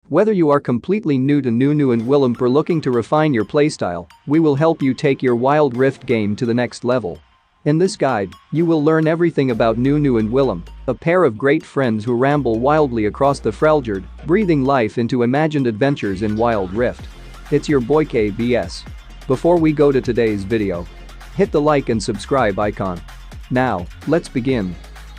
Whether you are completely new to Nunu and Willump or looking to refine your playstyle, we will help you take your Wild Rift game to the next level. In this guide, you will learn everything about Nunu and Willump, a pair of great friends who ramble wildly across the Freljord, breathing life into imagined adventures in Wild Rift. It's your boy KBS. Before we go to today's video, hit the like and subscribe icon. Now, let's begin.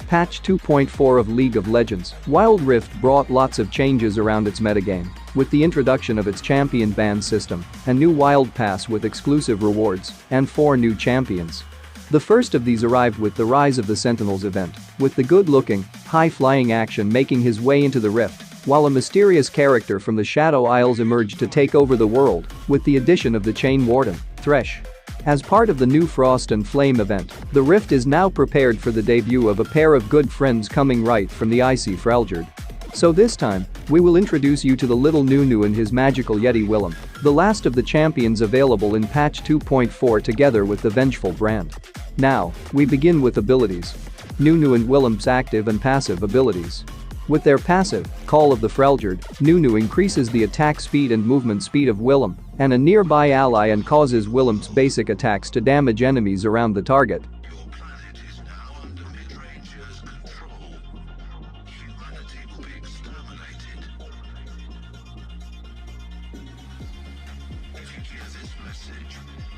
Patch 2.4 of League of Legends, Wild Rift brought lots of changes around its metagame, with the introduction of its champion ban system, a new Wild Pass with exclusive rewards, and 4 new champions. The first of these arrived with the Rise of the Sentinels event, with the good-looking, high-flying action making his way into the Rift, while a mysterious character from the Shadow Isles emerged to take over the world, with the addition of the Chain Warden, Thresh. As part of the new Frost and Flame event, the Rift is now prepared for the debut of a pair of good friends coming right from the icy Freljord. So this time, we will introduce you to the little Nunu and his magical Yeti Willump, the last of the champions available in patch 2.4 together with the Vengeful brand. Now, we begin with abilities. Nunu and Willump's active and passive abilities. With their passive, Call of the Freljord, Nunu increases the attack speed and movement speed of Willump and a nearby ally and causes Willump's basic attacks to damage enemies around the target.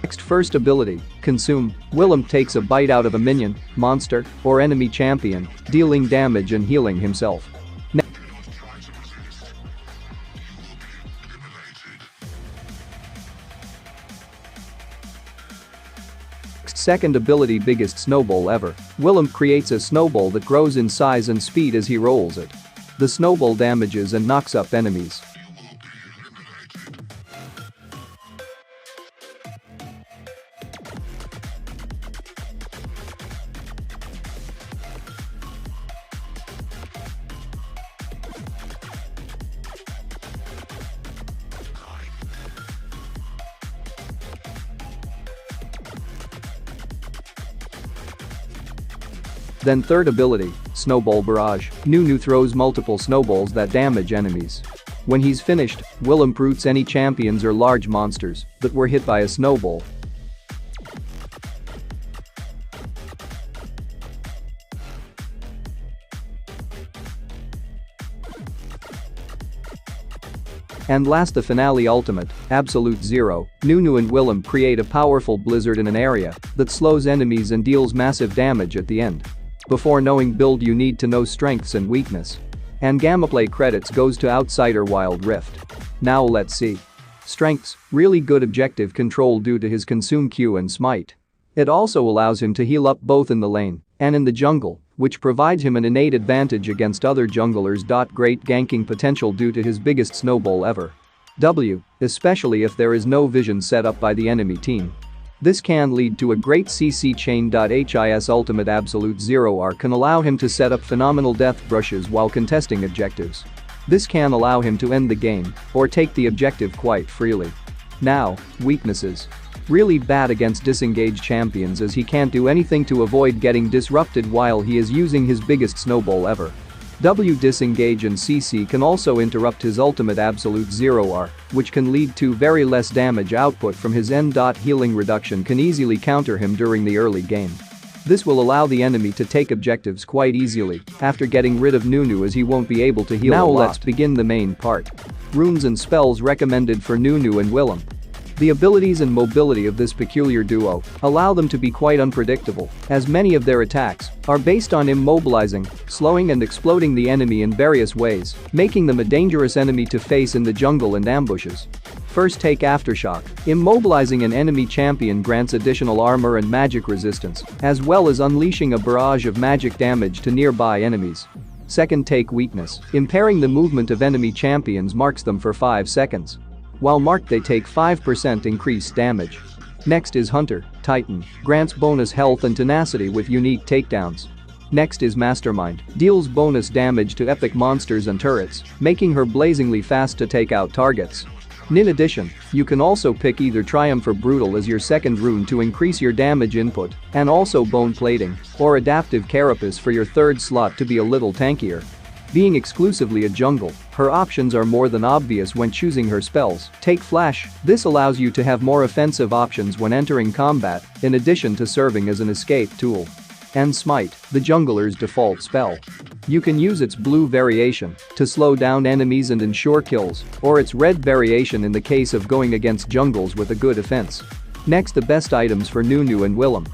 Next, first ability, Consume. Willump takes a bite out of a minion, monster, or enemy champion, dealing damage and healing himself. Second ability, Biggest Snowball Ever. Willump creates a snowball that grows in size and speed as he rolls it. The snowball damages and knocks up enemies. Then third ability, Snowball Barrage. Nunu throws multiple snowballs that damage enemies. When he's finished, Willump roots any champions or large monsters that were hit by a snowball. And last, the finale ultimate, Absolute Zero. Nunu and Willump create a powerful blizzard in an area that slows enemies and deals massive damage at the end. Before knowing build, you need to know strengths and weakness. And gameplay credits goes to Outsider Wild Rift. Now let's see. Strengths, really good objective control due to his Consume Q and Smite. It also allows him to heal up both in the lane and in the jungle, which provides him an innate advantage against other junglers. Great ganking potential due to his Biggest Snowball Ever. W, especially if there is no vision set up by the enemy team. This can lead to a great CC chain. His ultimate Absolute Zero R can allow him to set up phenomenal death brushes while contesting objectives. This can allow him to end the game or take the objective quite freely. Now, weaknesses. Really bad against disengaged champions as he can't do anything to avoid getting disrupted while he is using his Biggest Snowball Ever. W disengage and CC can also interrupt his ultimate Absolute Zero R, which can lead to very less damage output from his N. Healing reduction can easily counter him during the early game. This will allow the enemy to take objectives quite easily after getting rid of Nunu as he won't be able to heal a lot. Now let's begin the main part. Runes and spells recommended for Nunu and Willump. The abilities and mobility of this peculiar duo allow them to be quite unpredictable, as many of their attacks are based on immobilizing, slowing and exploding the enemy in various ways, making them a dangerous enemy to face in the jungle and ambushes. First, take Aftershock. Immobilizing an enemy champion grants additional armor and magic resistance, as well as unleashing a barrage of magic damage to nearby enemies. Second, take Weakness. Impairing the movement of enemy champions marks them for 5 seconds. While marked, they take 5% increased damage. Next is Hunter, Titan, grants bonus health and tenacity with unique takedowns. Next is Mastermind, deals bonus damage to epic monsters and turrets, making her blazingly fast to take out targets. In addition, you can also pick either Triumph or Brutal as your second rune to increase your damage input, and also Bone Plating or Adaptive Carapace for your third slot to be a little tankier. Being exclusively a jungle, her options are more than obvious when choosing her spells. Take Flash. This allows you to have more offensive options when entering combat, in addition to serving as an escape tool. And Smite, the jungler's default spell. You can use its blue variation to slow down enemies and ensure kills, or its red variation in the case of going against jungles with a good offense. Next, the best items for Nunu and Willem.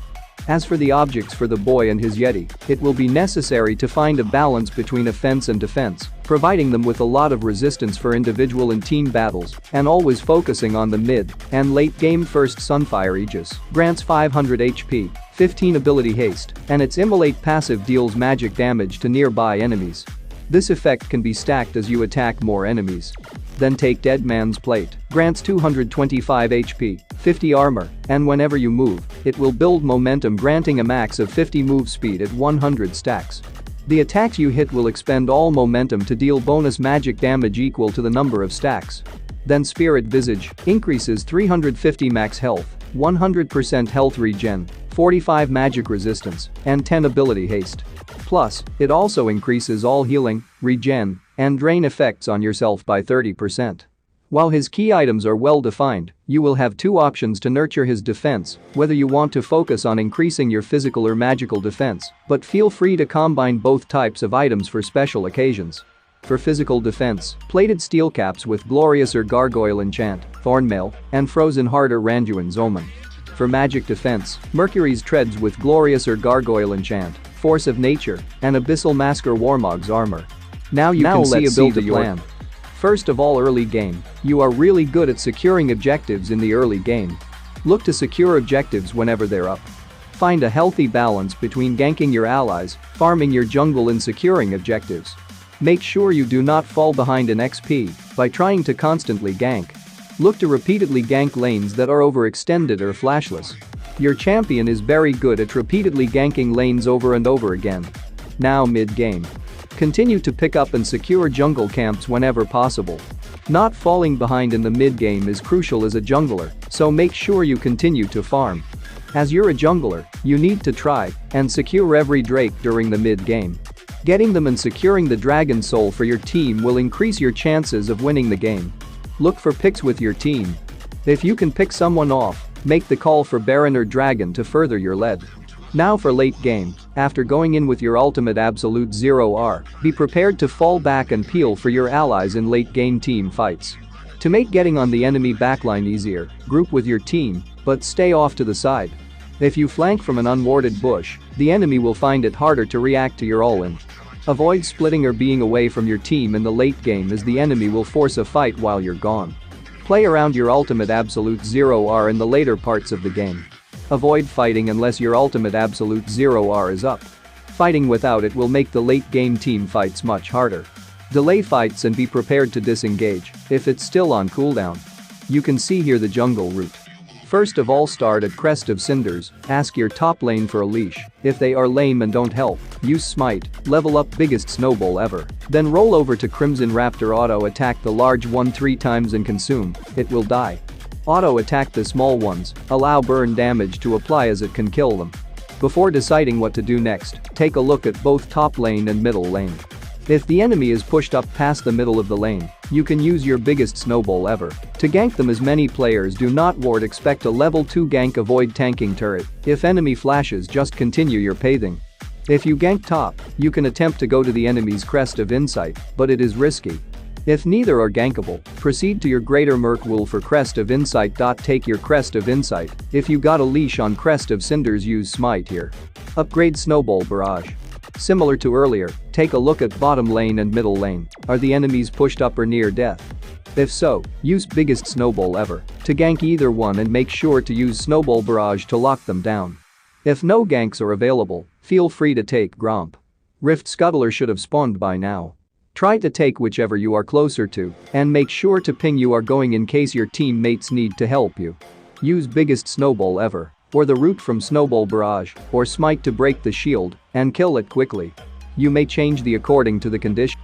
As for the objects for the boy and his Yeti, it will be necessary to find a balance between offense and defense, providing them with a lot of resistance for individual and team battles, and always focusing on the mid and late game. First, Sunfire Aegis grants 500 HP, 15 ability haste, and its immolate passive deals magic damage to nearby enemies. This effect can be stacked as you attack more enemies. Then take Dead Man's Plate, grants 225 HP, 50 armor, and whenever you move, it will build momentum, granting a max of 50 move speed at 100 stacks. The attacks you hit will expend all momentum to deal bonus magic damage equal to the number of stacks. Then Spirit Visage increases 350 max health, 100% health regen, 45 magic resistance, and 10 ability haste. Plus, it also increases all healing, regen, and drain effects on yourself by 30%. While his key items are well defined, you will have two options to nurture his defense, whether you want to focus on increasing your physical or magical defense, but feel free to combine both types of items for special occasions. For physical defense, plated steel caps with Glorious or Gargoyle Enchant, Thornmail, and Frozen Heart or Randuin's Omen. For magic defense, Mercury's Treads with Glorious or Gargoyle Enchant, Force of Nature, and Abyssal Mask or Warmog's Armor. Now let's see a build plan. First of all, early game. You are really good at securing objectives in the early game. Look to secure objectives whenever they're up. Find a healthy balance between ganking your allies, farming your jungle, and securing objectives. Make sure you do not fall behind in XP by trying to constantly gank. Look to repeatedly gank lanes that are overextended or flashless. Your champion is very good at repeatedly ganking lanes over and over again. Now mid-game. Continue to pick up and secure jungle camps whenever possible. Not falling behind in the mid-game is crucial as a jungler, so make sure you continue to farm. As you're a jungler, you need to try and secure every Drake during the mid-game. Getting them and securing the Dragon Soul for your team will increase your chances of winning the game. Look for picks with your team. If you can pick someone off, make the call for Baron or Dragon to further your lead. Now for late game, after going in with your ultimate absolute 0R, be prepared to fall back and peel for your allies in late game team fights. To make getting on the enemy backline easier, group with your team, but stay off to the side. If you flank from an unwarded bush, the enemy will find it harder to react to your all-in. Avoid splitting or being away from your team in the late game, as the enemy will force a fight while you're gone. Play around your ultimate absolute 0R in the later parts of the game. Avoid fighting unless your ultimate absolute 0R is up. Fighting without it will make the late game team fights much harder. Delay fights and be prepared to disengage if it's still on cooldown. You can see here the jungle route. First of all, start at Crest of Cinders, ask your top lane for a leash. If they are lame and don't help, use Smite, level up biggest snowball ever. Then roll over to Crimson Raptor, auto attack the large one 3 times and consume, it will die. Auto attack the small ones, allow burn damage to apply as it can kill them. Before deciding what to do next, take a look at both top lane and middle lane. If the enemy is pushed up past the middle of the lane, you can use your biggest snowball ever to gank them, as many players do not ward. Expect a level 2 gank, avoid tanking turret. If enemy flashes, just continue your pathing. If you gank top, you can attempt to go to the enemy's Crest of Insight, but it is risky. If neither are gankable, proceed to your Greater Merc Wool for Crest of Insight. Take your Crest of Insight. If you got a leash on Crest of Cinders, use Smite here. Upgrade Snowball Barrage. Similar to earlier, take a look at bottom lane and middle lane. Are the enemies pushed up or near death? If so, use biggest snowball ever to gank either one, and make sure to use Snowball Barrage to lock them down. If no ganks are available, feel free to take Gromp. Rift Scuttler should have spawned by now. Try to take whichever you are closer to, and make sure to ping you are going in case your teammates need to help you. Use biggest snowball ever, or the route from Snowball Barrage, or Smite to break the shield and kill it quickly. You may change the according to the condition.